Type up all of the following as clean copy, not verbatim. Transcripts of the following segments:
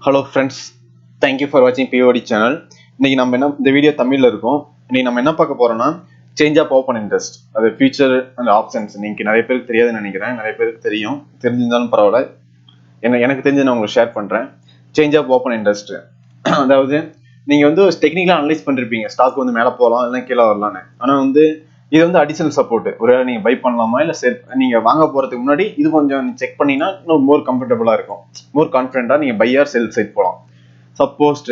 Hello friends, thank you for வாட்சிங் BOD channel. இன்னைக்கு நம்ம இந்த வீடியோ தமிழில் இருக்கும். இன்னைக்கு நம்ம என்ன பார்க்க போறோம்னா சேஞ்ச் ஆஃப் ஓப்பன் இன்ட்ரெஸ்ட், அது ஃபியூச்சர் அண்ட் ஆப்ஷன்ஸ். இன்னைக்கு நிறைய பேருக்கு தெரியாதுன்னு நினைக்கிறேன், நிறைய பேருக்கு தெரியும். தெரிஞ்சிருந்தாலும் பரவாயில்ல, எனக்கு தெரிஞ்சு நான் உங்களுக்கு ஷேர் பண்ணுறேன். சேஞ்ச் ஆஃப் ஓப்பன் இன்ட்ரெஸ்ட் அதாவது நீங்கள் டெக்னிக்கலாக அனலைஸ் பண்ணிருப்பீங்க, ஸ்டாக் மேலே போகலாம் இல்லை கீழே வரலான்னு. ஆனால் இது அடிஷனல் சப்போர்ட். ஒரு நீங்க பை பண்ணலாமா இல்லை செல், நீங்க வாங்க போறதுக்கு முன்னாடி இது கொஞ்சம் செக் பண்ணீங்கன்னா இன்னும் மோர் கம்ஃபர்டபுளா இருக்கும், மோர் கான்ஃபிடென்ட்டா நீங்க பை ஆர் செல் சைட் போகலாம். சப்போஸ்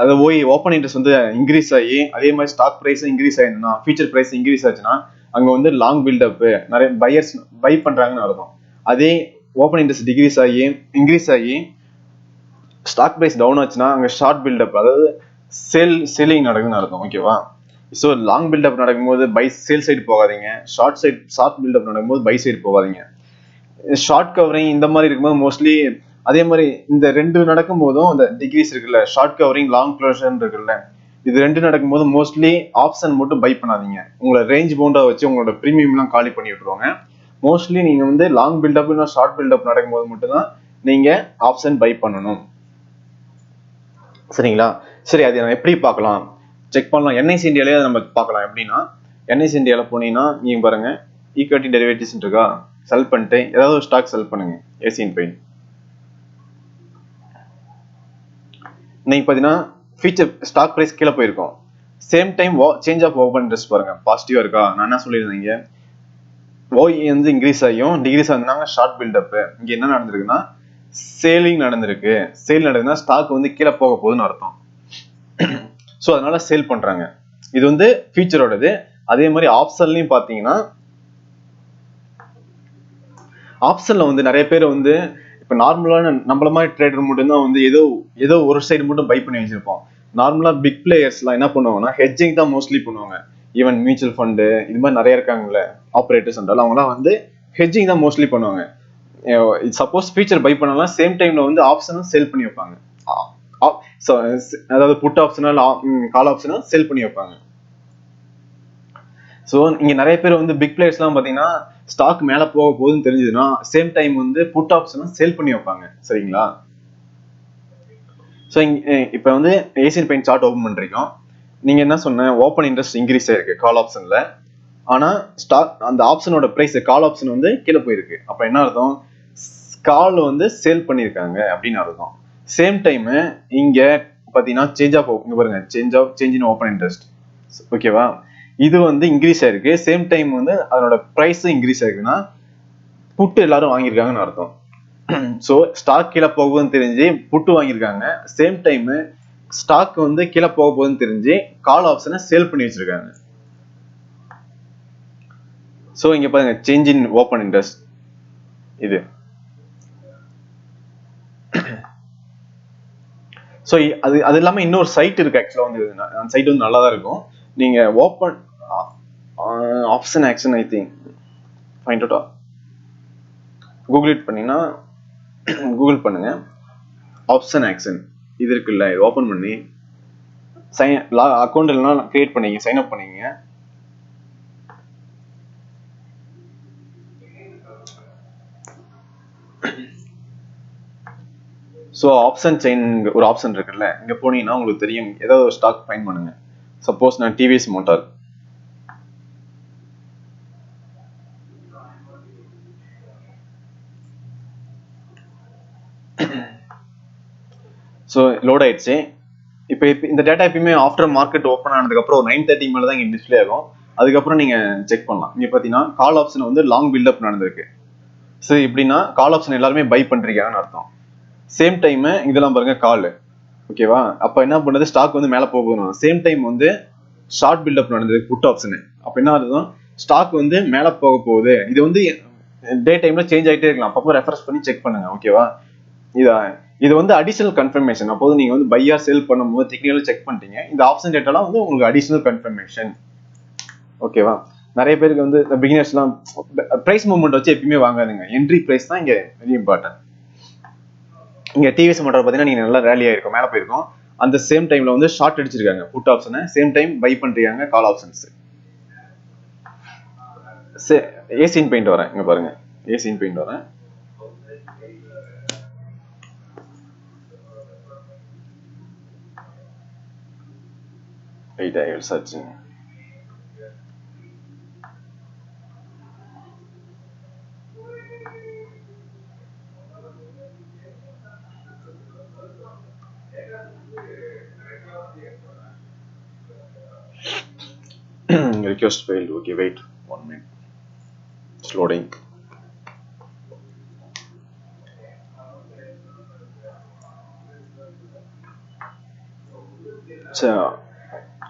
அது ஓப்பன் இன்ட்ரெஸ்ட் இன்க்ரீஸ் ஆகி அதே மாதிரி ஸ்டாக் பிரைஸ் இன்க்ரீஸ் ஆயிருந்தா, ஃபியூச்சர் பிரைஸ் இன்க்ரீஸ் ஆச்சுன்னா அங்க லாங் பில்டப் நிறைய பையர்ஸ் பை பண்றாங்கன்னு அர்த்தம். அதே ஓப்பன் இன்ட்ரெஸ்ட் இன்க்ரீஸ் ஆகி ஸ்டாக் பிரைஸ் டவுன் ஆச்சுன்னா அங்க ஷார்ட் பில்டப், அதாவது செல்லிங் நடக்குதுன்னு அர்த்தம். ஓகேவா? ஸோ லாங் பில்டப் நடக்கும்போது பை சேல் சைடு போகாதீங்க, ஷார்ட் பில்டப் நடக்கும்போது பை சைடு போகாதீங்க. ஷார்ட் கவரிங் இந்த மாதிரி இருக்கும்போது மோஸ்ட்லி அதே மாதிரி இந்த ரெண்டு நடக்கும் போதும் அந்த டிகிரிஸ் இருக்குல்ல, ஷார்ட் கவரிங் லாங் க்ளோஷர் இருக்குல்ல, இது ரெண்டு நடக்கும்போது மோஸ்ட்லி ஆப்ஷன் மட்டும் பை பண்ணாதீங்க. உங்களை ரேஞ்ச் பவுண்டா வச்சு உங்களோட ப்ரீமியம்லாம் காலி பண்ணி விட்டுருவாங்க. மோஸ்ட்லி நீங்க லாங் பில்டப் இல்லை ஷார்ட் பில்டப் நடக்கும்போது மட்டும்தான் நீங்க ஆப்ஷன் பை பண்ணணும். சரிங்களா? சரி, அது நம்ம எப்படி பார்க்கலாம், செக் பண்ணலாம். என்ஐசி இந்தியாலே நம்ம பார்க்கலாம். எப்படின்னா, என்ஐசி இந்தியாவில் போனீங்கன்னா நீங்க பாருங்க, ஈக்விட்டி டெரிவேட்டிவ்ஸ் இருக்கா, செல் பண்ணிட்டு ஏதாவது ஒரு ஸ்டாக் செல் பண்ணுங்க. ஏசியன் பெயிண்ட் இன்னைக்கு பார்த்தீங்கன்னா ஃபியூச்சர் ஸ்டாக் பிரைஸ் கீழே போயிருக்கும். Same time change of open interest பாருங்க, பாசிட்டிவா இருக்கா. நான் என்ன சொல்லியிருந்தீங்க, ஓஇ இன்க்ரீஸ் ஆகியும் டிகிரிஸ் ஆகுதுனாங்க ஷார்ட் பில்டப். இங்க என்ன நடந்திருக்குன்னா சேலிங் நடந்திருக்கு. சேல் நடக்குதுன்னா ஸ்டாக் கீழே போக போகுதுன்னு அர்த்தம். ஸோ அதனால சேல் பண்றாங்க. இது ஃபியூச்சரோடது. அதே மாதிரி ஆப்ஷன்லயும் பாத்தீங்கன்னா, ஆப்ஷன்ல நிறைய பேர் இப்ப நார்மலான நம்மள மாதிரி ட்ரேடர் மட்டும்தான் ஏதோ ஒரு சைடு மட்டும் பை பண்ணி வச்சிருப்போம். நார்மலா பிக் பிளேயர்ஸ் எல்லாம் என்ன பண்ணுவாங்கன்னா ஹெட்ஜிங் தான் மோஸ்ட்லி பண்ணுவாங்க. ஈவன் மியூச்சுவல் ஃபண்டு இது மாதிரி நிறைய இருக்காங்கல்ல, ஆப்ரேட்டர்ஸ் என்றாலும் அவங்கலாம் ஹெட்ஜிங் தான் மோஸ்ட்லி பண்ணுவாங்க. சப்போஸ் ஃபியூச்சர் பை பண்ணலாம், சேம் டைம்ல ஆப்ஷனும் சேல் பண்ணி வைப்பாங்க. அதாவது புட் ஆப்ஷனல் கால் ஆப்ஷனும் சேல் பண்ணி வைப்பாங்க. ஸோ இங்க நிறைய பேர் பிக் பிளேயர்ஸ் எல்லாம் பாத்தீங்கன்னா ஸ்டாக் மேல போக போகுதுன்னு தெரிஞ்சதுன்னா சேம் டைம் புட் ஆப்ஷனும் சேல் பண்ணி வைப்பாங்க. சரிங்களா? ஸோ இப்ப ஏசியன் பெயிண்ட் சார்ட் ஓபன் பண்றீங்க. நீங்க என்ன சொன்ன, ஓப்பன் இன்ட்ரெஸ்ட் இன்க்ரீஸ் ஆயிருக்கு கால் ஆப்ஷன்ல. ஆனா ஸ்டாக் அந்த ஆப்ஷனோட பிரைஸ் கால் ஆப்ஷன் கீழே போயிருக்கு. அப்ப என்ன அர்த்தம், கால் சேல் பண்ணிருக்காங்க அப்படின்னு அர்த்தம். சேம் டைம் இங்க பாத்தீங்கன்னா சேஞ்ச் இன் ஓப்பன் இன்ட்ரெஸ்ட். ஓகேவா? இது இன்க்ரீஸ் ஆயிருக்கு. சேம் டைம் அதனோட பிரைஸ் இன்க்ரீஸ் ஆயிருக்குன்னா புட்டு எல்லாரும் வாங்கியிருக்காங்கன்னு அர்த்தம். ஸோ ஸ்டாக் கீழே போகுதுன்னு தெரிஞ்சு புட்டு வாங்கியிருக்காங்க. சேம் டைம் ஸ்டாக் கீழே போக போகுதுன்னு தெரிஞ்சு கால் ஆப்ஷனை சேல் பண்ணி வச்சிருக்காங்க. ஸோ இங்க பாருங்க, சேஞ்ச் இன் ஓப்பன் இன்ட்ரெஸ்ட் இது. ஸோ அது இல்லாம இன்னொரு சைட் இருக்கு. ஆக்சுவலா அந்த சைட் நல்லா தான் இருக்கும். நீங்க open option action I think find out Google பண்ணீங்கன்னா கூகுள் பண்ணுங்க, ஆப்ஷன் ஆக்ஷன் இது இருக்குல்ல, இது ஓபன் பண்ணி அக்கௌண்ட் இல்லைன்னா கிரியேட் பண்ணீங்க, சைன் அப் பண்ணீங்க. ஸோ ஆப்ஷன் செயின் ஒரு ஆப்ஷன் இருக்குல்ல, இங்க போனீங்கன்னா உங்களுக்கு தெரியும். ஏதாவது ஒரு ஸ்டாக் ஃபைண்ட் பண்ணுங்க. சப்போஸ் நான் டிவிஎஸ் மோட்டார், ஸோ லோட் ஆயிடுச்சு. இப்போ இந்த டேட்டா எப்பயுமே ஆஃப்டர் மார்க்கெட் ஓப்பன் ஆனதுக்கு அப்புறம் 9:30 மேல தான் இங்க டிஸ்பிளே ஆகும். அதுக்கப்புறம் நீங்க செக் பண்ணலாம். இங்க பாத்தீங்கன்னா கால் ஆப்ஷன் லாங் பில்டப் நடந்திருக்கு. ஸோ இப்படின்னா கால் ஆப்ஷன் எல்லாருமே பை பண்றீங்கன்னு அர்த்தம். சேம் டைம் இதெல்லாம் பாருங்க கால். ஓகேவா? அப்ப என்ன பண்ணுது, ஸ்டாக் மேல போகணும். சேம் டைம் ஷார்ட் பில்டப் நடந்தது புட் ஆப்ஷன். அப்ப என்ன அர்த்தம், ஸ்டாக் மேல போக போகுது. இது டே டைம்ல சேஞ்ச் ஆகிட்டே இருக்கலாம். அப்பப்போ ரெஃபரன்ஸ் பண்ணி செக் பண்ணுங்க. ஓகேவா? இது அடிஷனல் கன்ஃபர்மேஷன். அப்போது நீங்க பை ஆர் செல் பண்ணும்போது டெக்னிக்கலா செக் பண்ணிட்டீங்க. இந்த ஆப்ஷன் டேட்டாலாம் உங்களுக்கு அடிஷனல் கன்ஃபர்மேஷன். ஓகேவா? நிறைய பேருக்கு பிகினர்ஸ் எல்லாம் பிரைஸ் மூவ்மெண்ட் வச்சு எப்பயுமே வாங்காதுங்க. என்ட்ரி பிரைஸ் தான் இங்க வெரி இம்பார்ட்டன்ட். இங்க டிவிஎஸ் மோட்டார் பாத்தீங்கன்னா நீங்க நல்லா ரேலி ஆயிருக்கும், மேல போயிருக்கும். அந்த சேம் டைம்ல ஷார்ட் அடிச்சிருக்காங்க புட் ஆப்ஷனை, சேம் டைம் பை பண்றாங்க கால் ஆப்ஷன்ஸ். ஏசியன் பெயிண்ட் வரேன், இங்க பாருங்க, ஏசியன் பெயிண்ட் வரேன். Wait, I will search. Request failed. Okay, wait 1 minute. It's loading. So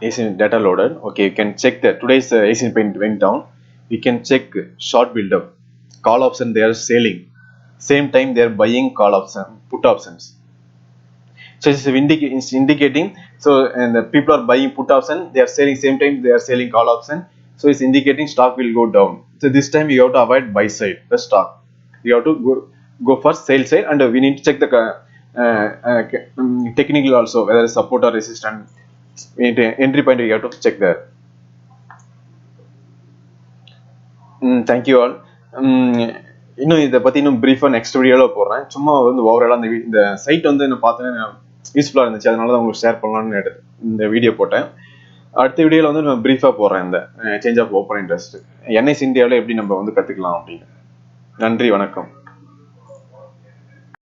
Asian data loaded. Okay, you can check that today's Asian Paint went down. You can check short build up. Call option they are selling. Same time they are buying call option, put options. So it's indicating. So and the people are buying put option. They are selling same time they are selling call option. So it's indicating stock will go down. So this time you have to avoid buy side the stock. You have to go for sell side, and we need to check the technical also whether support or resistance entry point. You have to check there. Thank you all. இன்னும் இதை பத்தி இன்னும் பிரீஃபா next வீடியோல போடுறேன். சும்மா வந்து ஓவராலா இந்த சைட் வந்து என்ன பார்த்தேன்னா யூஸ்ஃபுல்லா இருந்துச்சு, அதனால தான் உங்களுக்கு ஷேர் பண்ணலாம்னு இந்த வீடியோ போட்டேன். அடுத்த வீடியோல வந்து நான் பிரீஃபா போடுறேன் இந்த change of open interest NS இந்தியாவில் எப்படி நம்ம வந்து கத்துக்கலாம் அப்படின்னு. நன்றி, வணக்கம்.